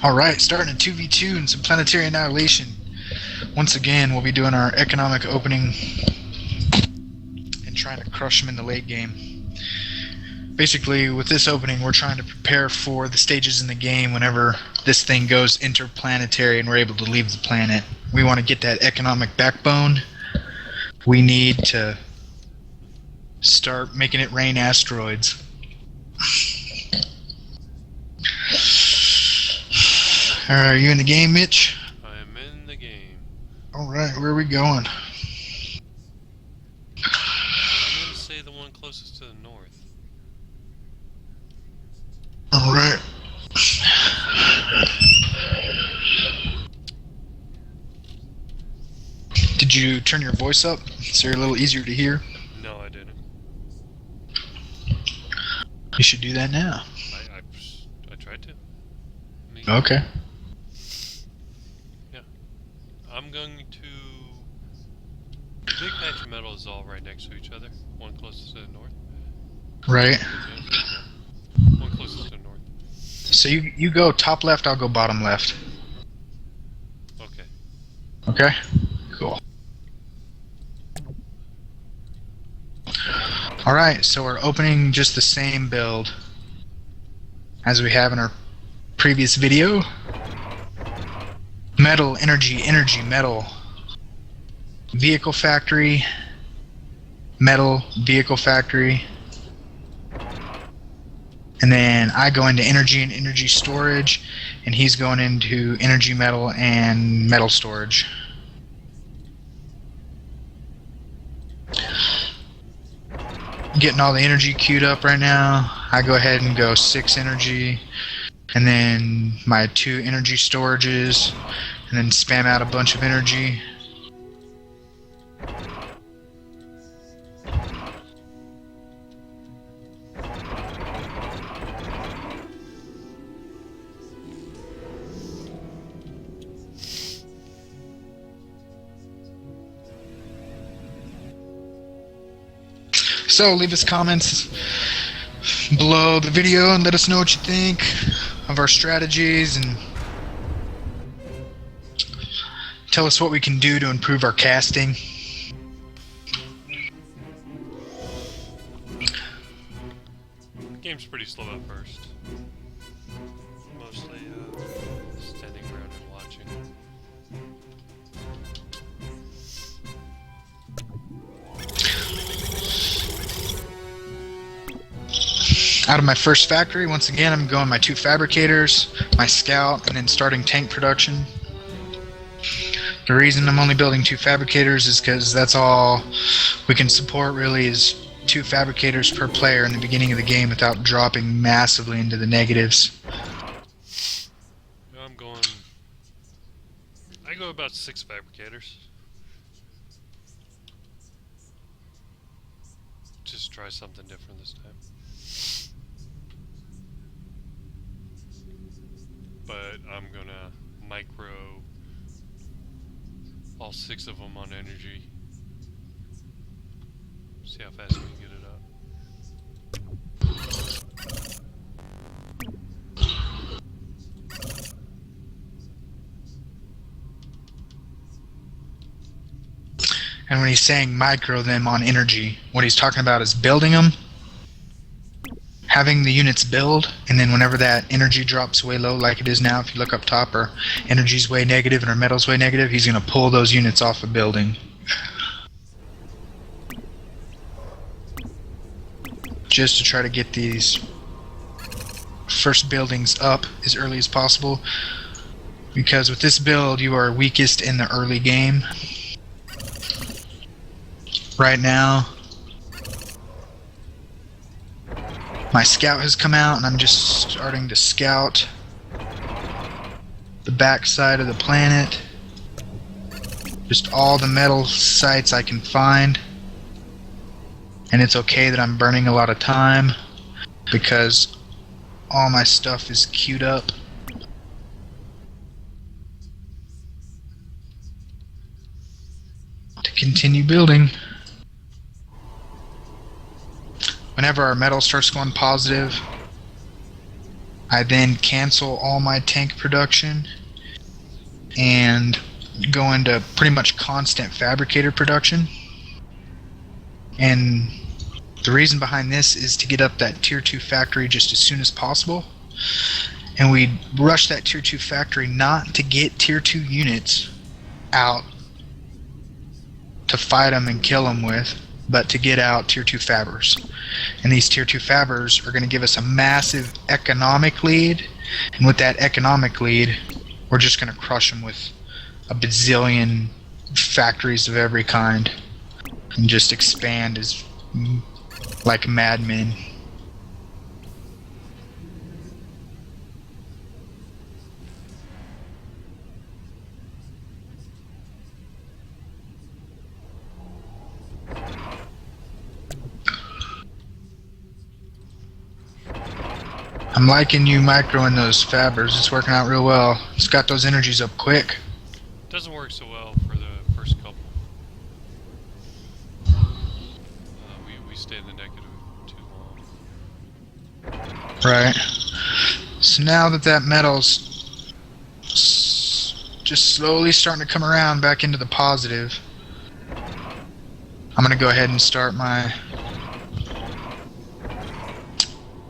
Alright, starting a 2v2 and some Planetary Annihilation. Once again, we'll be doing our economic opening and trying to crush them in the late game. Basically, with this opening, we're trying to prepare for the stages in the game whenever this thing goes interplanetary and we're able to leave the planet. We want to get that economic backbone. We need to start making it rain asteroids. Are you in the game, Mitch? I'm in the game. Alright, where are we going? I'm going to say the one closest to the north. Alright. Did you turn your voice up so you're a little easier to hear? No, I didn't. You should do that now. I tried to. Okay. Yeah. I'm going to... The big patch of metal is all right next to each other. One closest to the north. Right. One closest to the north. So you go top left, I'll go bottom left. Okay. Okay? Cool. Alright, so we're opening just the same build as we have in our previous video. Metal, energy, metal. Vehicle factory. Metal, vehicle factory. And then I go into energy and energy storage, and he's going into energy, metal, and metal storage. Getting all the energy queued up right now. I go ahead and go 6 energy, and then my 2 energy storages, and then spam out a bunch of energy. So leave us comments below the video and let us know what you think of our strategies, and tell us what we can do to improve our casting. The game's pretty slow at first. Mostly standing around and watching. Out of my first factory, once again, I'm going my 2 fabricators, my scout, and then starting tank production. The reason I'm only building 2 fabricators is because that's all we can support really, is 2 fabricators per player in the beginning of the game without dropping massively into the negatives. I go about 6 fabricators. Just try something different this time. But I'm gonna micro all 6 of them on energy. See how fast we can get it up. And when he's saying micro them on energy, what he's talking about is building them, having the units build, and then whenever that energy drops way low, like it is now, if you look up top, or energy's way negative and our metal's way negative, he's going to pull those units off of building. Just to try to get these first buildings up as early as possible, because with this build you are weakest in the early game. Right now my scout has come out, and I'm just starting to scout the back side of the planet. Just all the metal sites I can find. And it's okay that I'm burning a lot of time, because all my stuff is queued up. To continue building. Whenever our metal starts going positive, I then cancel all my tank production and go into pretty much constant fabricator production. And the reason behind this is to get up that tier 2 factory just as soon as possible. And we rush that tier 2 factory not to get tier 2 units out to fight them and kill them with, but to get out tier 2 fabbers. And these tier 2 fabbers are going to give us a massive economic lead, and with that economic lead, we're just going to crush them with a bazillion factories of every kind and just expand as like madmen. I'm liking you microing those fabbers. It's working out real well. It's got those energies up quick. Doesn't work so well for the first couple. We stay in the negative too long. Right. So now that metal's just slowly starting to come around back into the positive, I'm going to go ahead and start my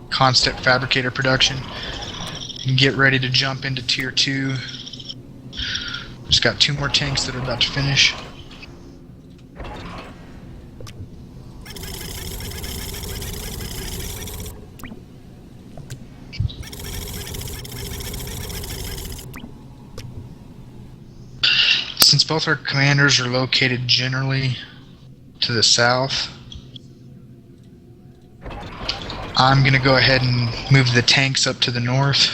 constant fabricator production and get ready to jump into tier 2. Just got 2 more tanks that are about to finish. Since both our commanders are located generally to the south, I'm going to go ahead and move the tanks up to the north.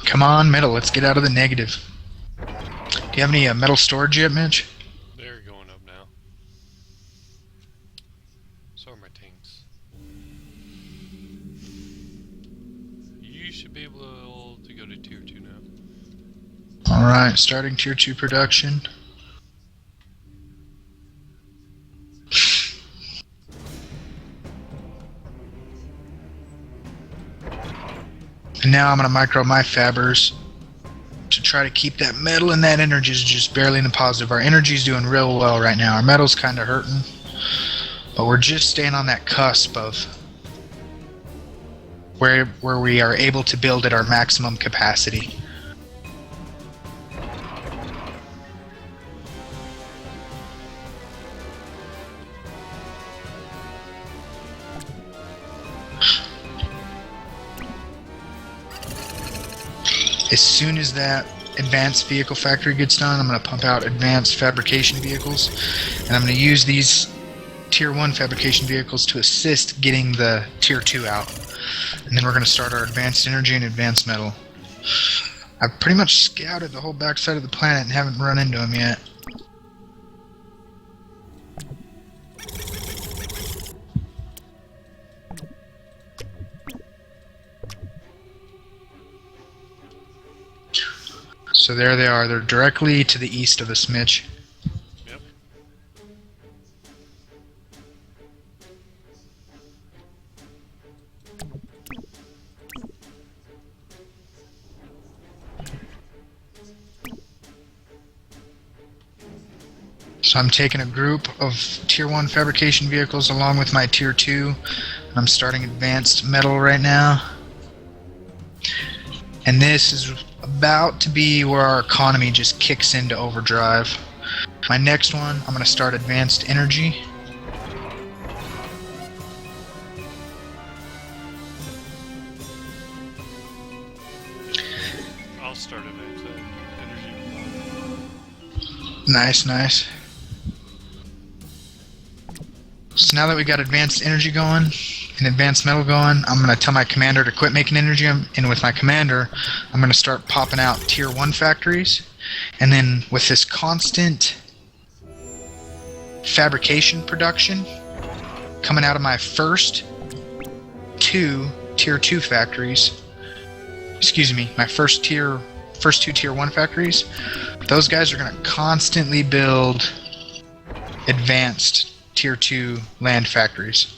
Come on, metal, let's get out of the negative. Do you have any metal storage yet, Mitch? They're going up now. So are my tanks. You should be able to go to tier 2 now. Alright, starting tier 2 production. And now I'm going to micro my fabbers to try to keep that metal and that energy is just barely in the positive. Our energy's doing real well right now. Our metal's kind of hurting, but we're just staying on that cusp of where we are able to build at our maximum capacity. As soon as that advanced vehicle factory gets done, I'm going to pump out advanced fabrication vehicles, and I'm going to use these tier 1 fabrication vehicles to assist getting the tier 2 out. And then we're going to start our advanced energy and advanced metal. I've pretty much scouted the whole backside of the planet and haven't run into them yet. So there they are. They're directly to the east of us, Mitch. Yep. So I'm taking a group of tier 1 fabrication vehicles along with my tier 2. I'm starting advanced metal right now. And this is about to be where our economy just kicks into overdrive. My next one, I'm going to start advanced energy. I'll start advanced energy. Nice, nice. So now that we got advanced energy going and advanced metal going, I'm going to tell my commander to quit making energy, and with my commander, I'm going to start popping out tier 1 factories, And then with this constant fabrication production coming out of my first two tier 2 factories, my first two tier 1 factories, those guys are going to constantly build advanced tier 2 land factories.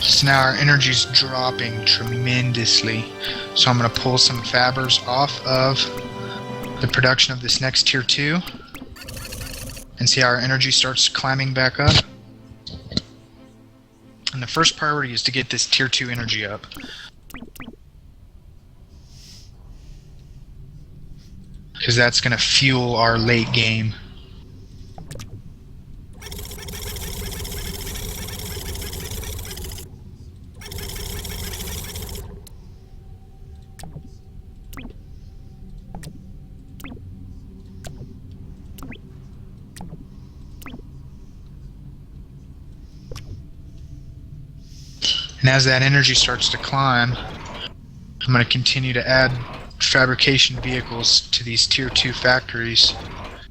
So now our energy's dropping tremendously. So I'm going to pull some fabbers off of the production of this next tier 2 and see how our energy starts climbing back up. And the first priority is to get this tier 2 energy up. Because that's going to fuel our late game. And as that energy starts to climb, I'm going to continue to add fabrication vehicles to these tier 2 factories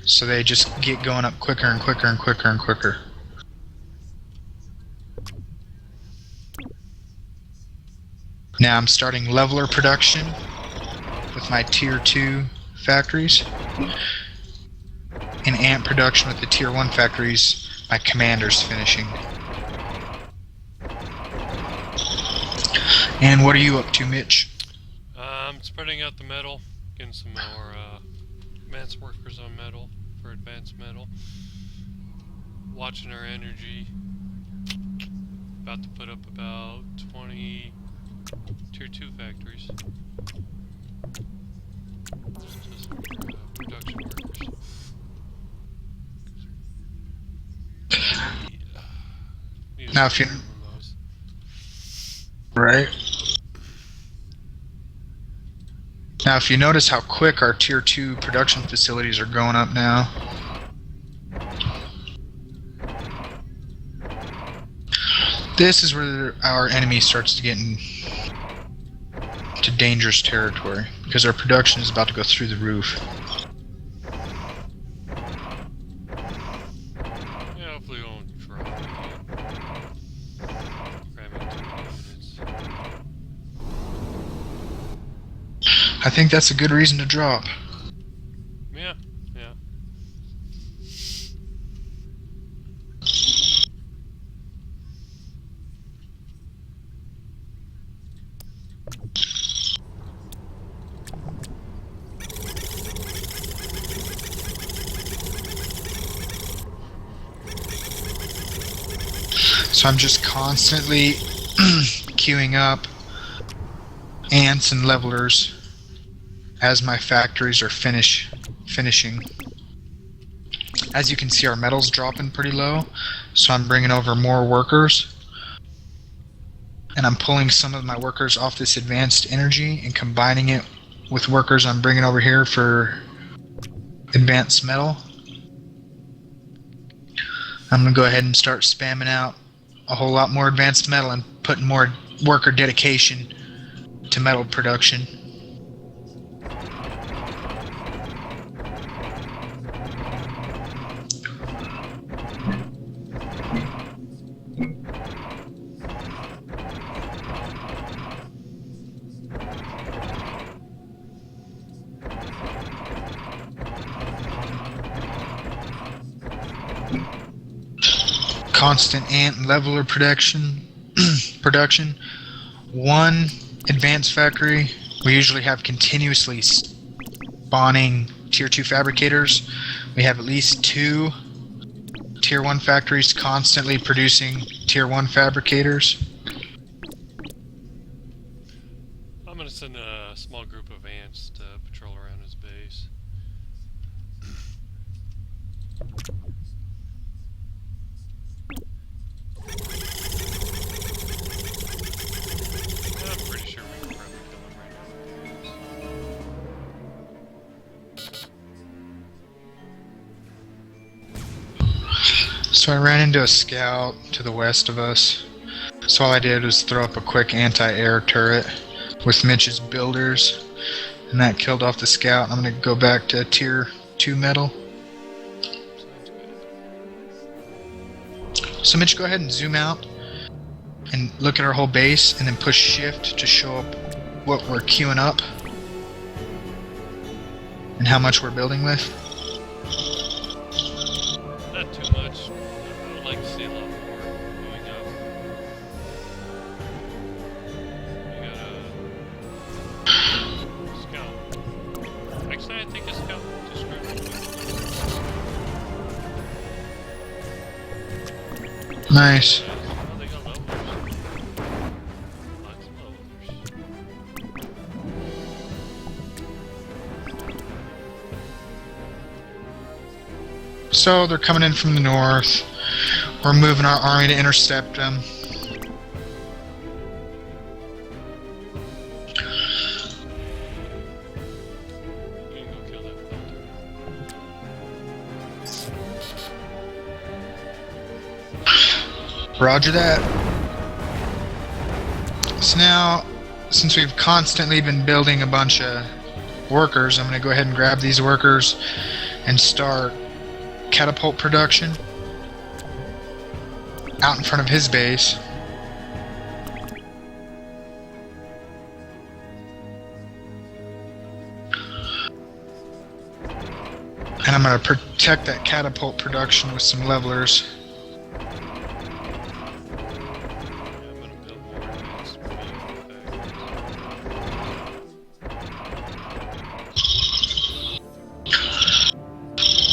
so they just get going up quicker and quicker and quicker and quicker. Now I'm starting leveler production with my tier 2 factories and amp production with the tier 1 factories my commander's finishing. And what are you up to, Mitch? I'm spreading out the metal, getting some more advanced workers on metal for advanced metal. Watching our energy. About to put up about 20 tier 2 factories. Just for production workers. Now if you... Right. Now if you notice how quick our tier 2 production facilities are going up now. This is where our enemy starts to get into dangerous territory, because our production is about to go through the roof. Yeah, hopefully we won't drop again. Cramming too many units. I think that's a good reason to drop. Yeah, yeah. So I'm just constantly queuing up ants and levelers as my factories are finishing. As you can see, our metal's dropping pretty low, so I'm bringing over more workers. And I'm pulling some of my workers off this advanced energy and combining it with workers I'm bringing over here for advanced metal. I'm going to go ahead and start spamming out a whole lot more advanced metal and putting more worker dedication to metal production. Constant ant and leveler production. One advanced factory, we usually have continuously spawning tier 2 fabricators. We have at least 2 tier 1 factories constantly producing tier 1 fabricators. I'm gonna send a small group of ants to patrol around his base. I'm pretty So I ran into a scout to the west of us. So all I did was throw up a quick anti-air turret with Mitch's builders, and that killed off the scout. I'm going to go back to tier 2 metal. So Mitch, go ahead and zoom out and look at our whole base, and then push shift to show up what we're queuing up and how much we're building with. Not too much. I would like to see a lot more going up. We got a scout. Actually, I think a scout description. Nice. Oh, they got levelers. Lots of levelers. So they're coming in from the north. We're moving our army to intercept them. You can go kill that filter. Roger that. So now, since we've constantly been building a bunch of workers, I'm going to go ahead and grab these workers and start catapult production out in front of his base. And I'm going to protect that catapult production with some levelers.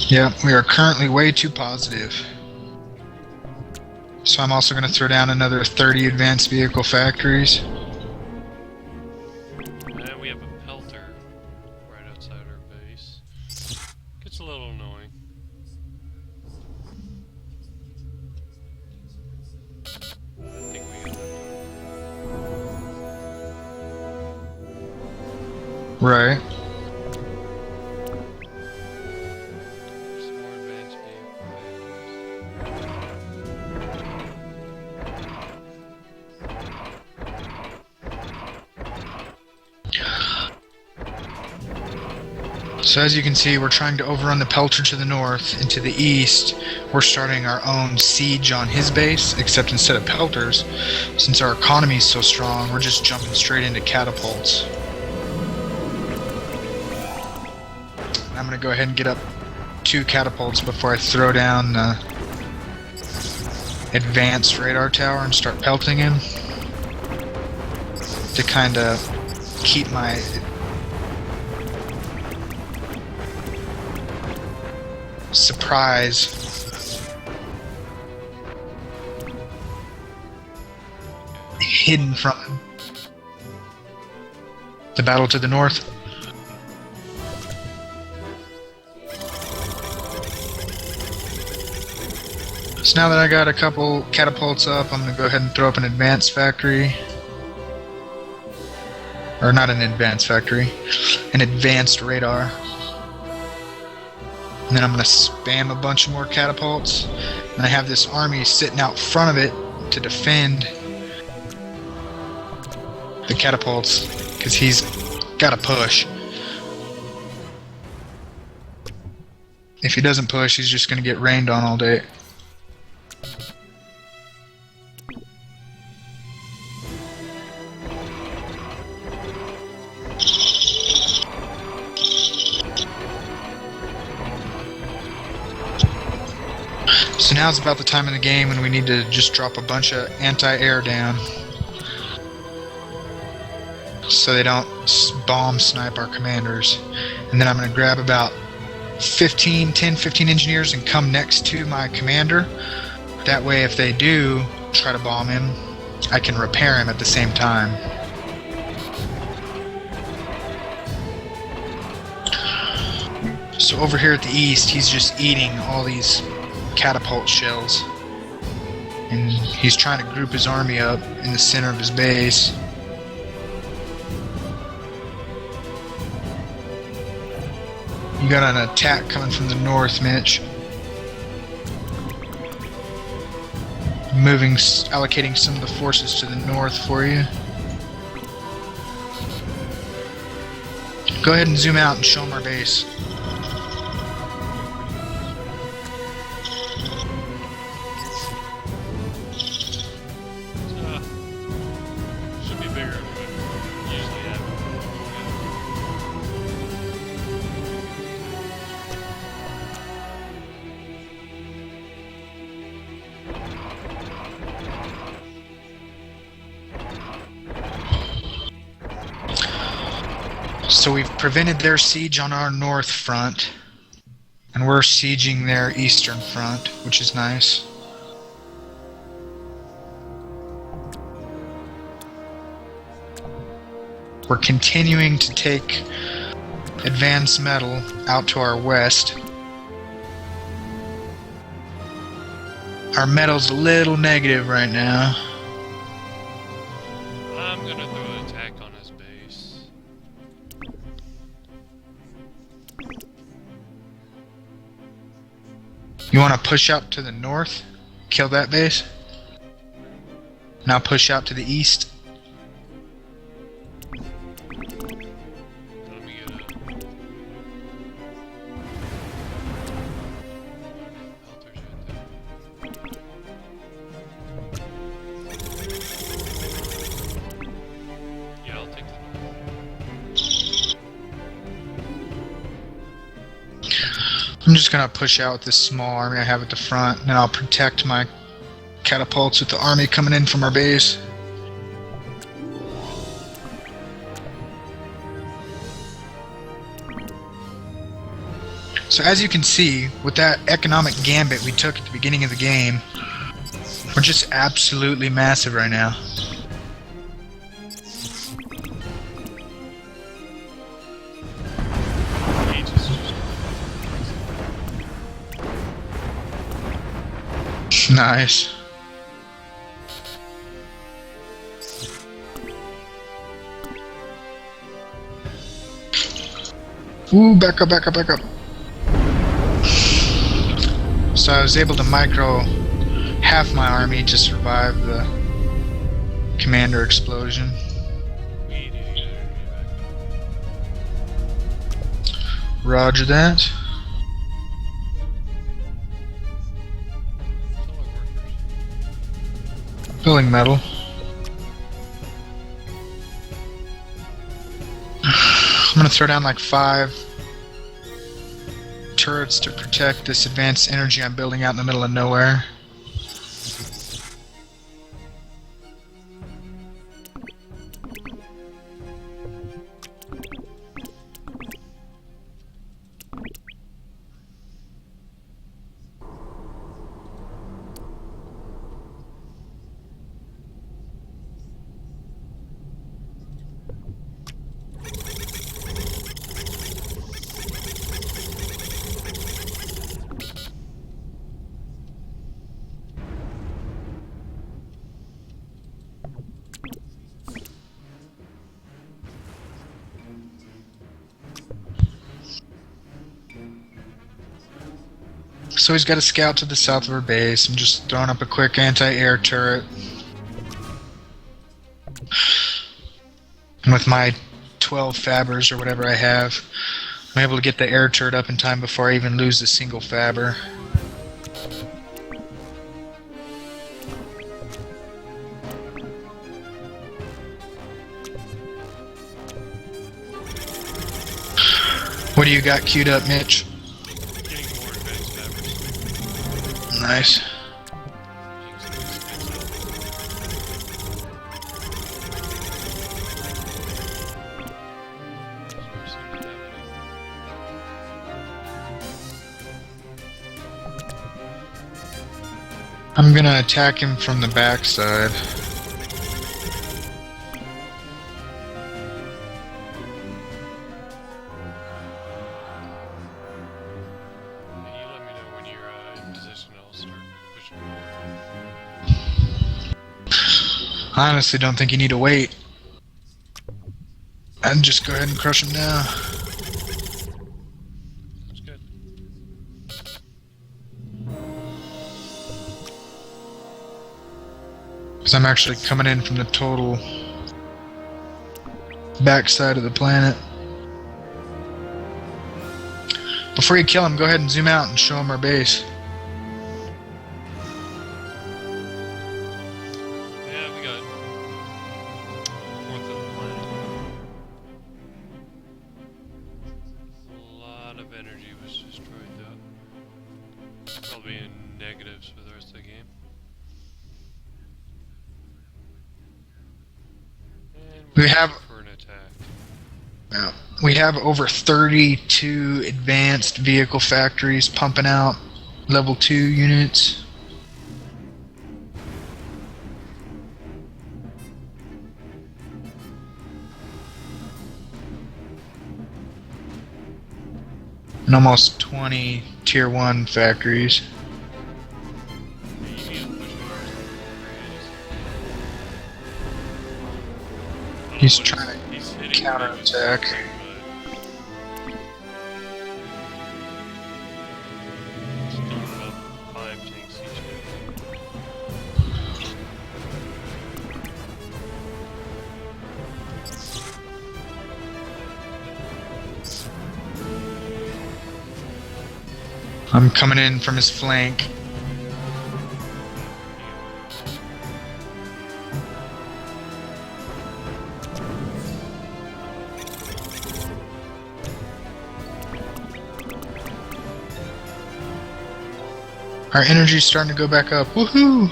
Yeah, we are currently way too positive. So I'm also going to throw down another 30 advanced vehicle factories. And we have a pelter right outside our base. Gets a little annoying. I think we got that. Right. Some more advanced vehicle factories. So as you can see, we're trying to overrun the pelter to the north, and to the east, we're starting our own siege on his base, except instead of pelters, since our economy is so strong, we're just jumping straight into catapults. I'm going to go ahead and get up 2 catapults before I throw down the advanced radar tower and start pelting him, to kind of keep my surprise hidden from him. The battle to the north. So now that I got a couple catapults up, I'm going to go ahead and throw up an advanced factory. Or not an advanced factory, an advanced radar. And then I'm going to spam a bunch more catapults. And I have this army sitting out front of it to defend the catapults, because he's got to push. If he doesn't push, he's just going to get rained on all day. So now's about the time in the game when we need to just drop a bunch of anti-air down, so they don't bomb snipe our commanders. And then I'm going to grab about 10, 15 engineers and come next to my commander. That way if they do try to bomb him, I can repair him at the same time. So over here at the east, he's just eating all these catapult shells, and he's trying to group his army up in the center of his base. You got an attack coming from the north, Mitch. allocating some of the forces to the north for you. Go ahead and zoom out and show them our base. Should be bigger than we usually have. So we've prevented their siege on our north front, and we're sieging their eastern front, which is nice. We're continuing to take advanced metal out to our west. Our metal's a little negative right now. I'm gonna throw an attack on his base. You want to push out to the north? Kill that base? Now push out to the east? Let me get a... Helter's right there. Yeah, I'll take the north. I'm just gonna push out with this small army I have at the front, and I'll protect my catapults with the army coming in from our base. So as you can see, with that economic gambit we took at the beginning of the game, we're just absolutely massive right now. Nice. Ooh, back up, back up, back up. So I was able to micro half my army to survive the commander explosion. We need to get enemy back. Roger that. Tell our workers. Building metal. I'm gonna throw down like 5 turrets to protect this advanced energy I'm building out in the middle of nowhere. So he's got a scout to the south of our base. I'm just throwing up a quick anti-air turret. And with my 12 fabbers or whatever I have, I'm able to get the air turret up in time before I even lose a single fabber. What do you got queued up, Mitch? Getting more advanced fabrics. Nice. I'm gonna attack him from the backside. You let me know when you're in position, I'll start pushing forward. I honestly don't think you need to wait. And just go ahead and crush him now. That's good. Because I'm actually coming in from the total backside of the planet. Before you kill him, go ahead and zoom out and show him our base. Yeah, we got fourth of the planet. A lot of energy was destroyed though. Probably in negatives for the rest of the game. And We we're have- ready for an attack. Yeah. We have over 32 advanced vehicle factories pumping out level 2 units. And almost 20 tier 1 factories. You need to push it. He's trying to He's hitting counterattack. but still about 5 tanks each way. I'm coming in from his flank. Our energy's starting to go back up. Woohoo!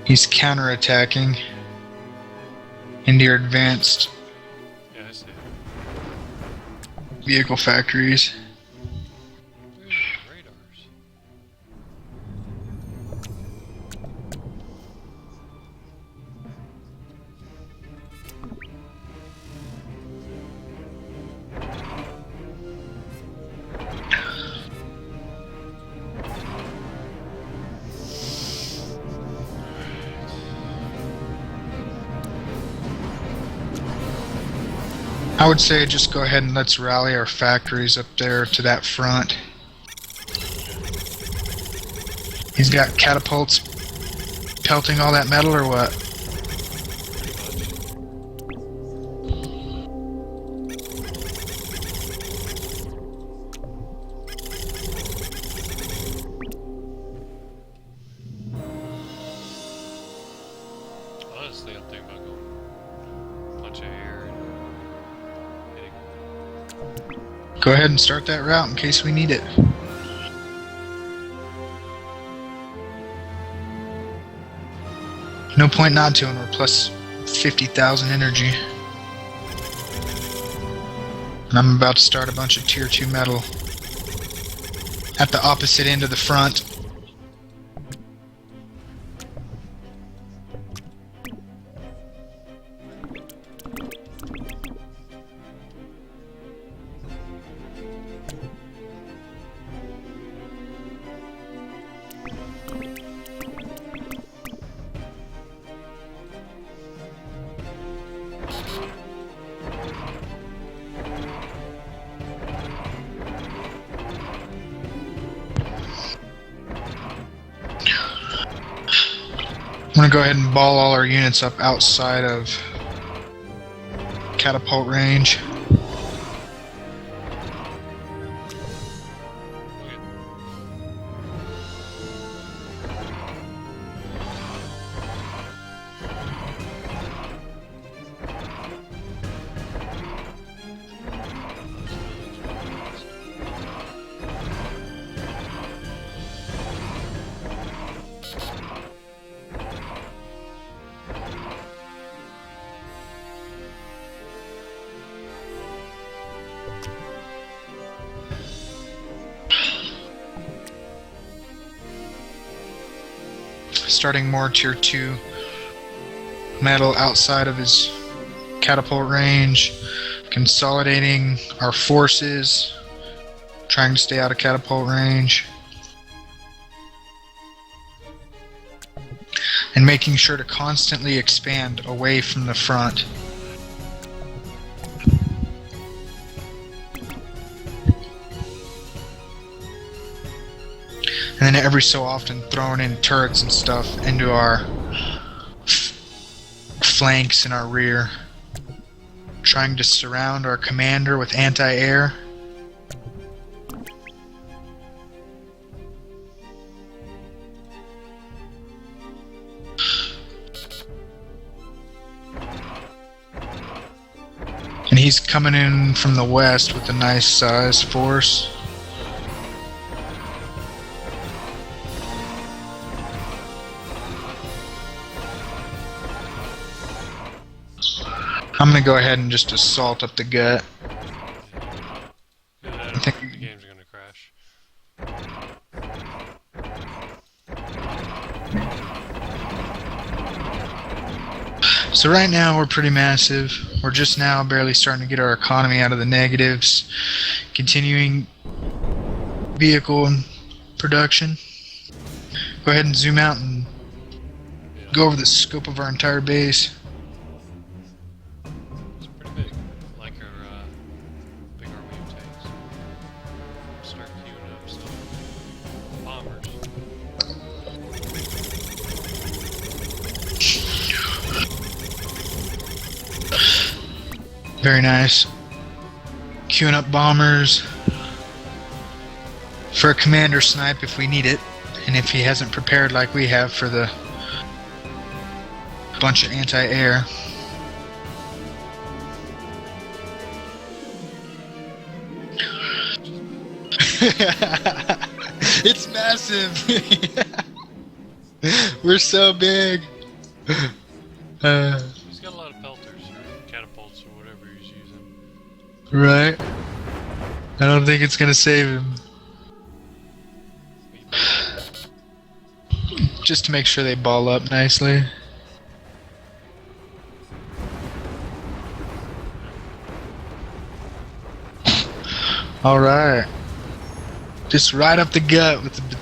He's counterattacking into your advanced Yeah, I see it. vehicle factories. Ooh, radars. I would say just go ahead and let's rally our factories up there to that front. He's got catapults pelting all that metal or what? Honestly, I'm thinking about going punch of air and hitting. Go ahead and start that route in case we need it. No point not to, and we're plus 50,000 energy. And I'm about to start a bunch of tier 2 metal at the opposite end of the front. I'm gonna go ahead and ball all our units up outside of catapult range. Okay. Starting more tier 2 metal outside of his catapult range, consolidating our forces, trying to stay out of catapult range, and making sure to constantly expand away from the front. and then every so often throwing in turrets and stuff into our flanks and our rear, trying to surround our commander with anti-air. And he's coming in from the west with a nice sized force. I'm gonna go ahead and just assault up the gut. Yeah, I I think the game's gonna crash. So right now we're pretty massive. We're just now barely starting to get our economy out of the negatives. Continuing vehicle production. Go ahead and zoom out and Yeah. go over the scope of our entire base. It's pretty big. I like our big army of tanks. Start queuing up some bombers. Very nice. Queuing up bombers for a commander snipe if we need it, and if he hasn't prepared like we have for the bunch of anti-air. It's massive. We're so big. He's got a lot of pelters or catapults or whatever he's using. Right. I don't think it's gonna save him. Just to make sure they ball up nicely. Alright. Just right up the gut with the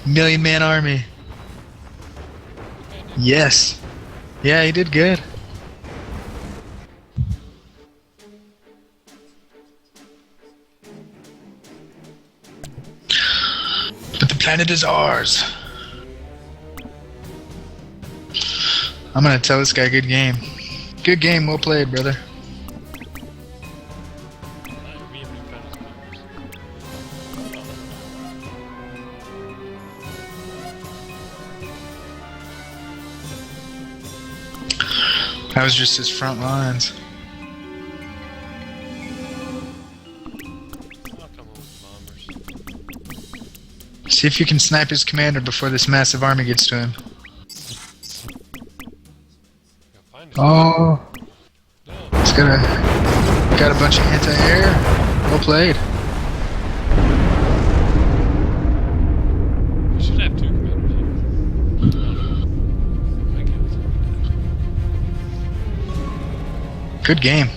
million-man army. Yes. Yeah, he did good. But the planet is ours. I'm gonna tell this guy good game. Good game, well played, brother. We have new penalty bombers. That was just his front lines. I'll come over with bombers. See if you can snipe his commander before this massive army gets to him. Gotta find his Oh, No. it's got a bunch of anti-air. Well played. We should have two commanders here. I can't. Good game.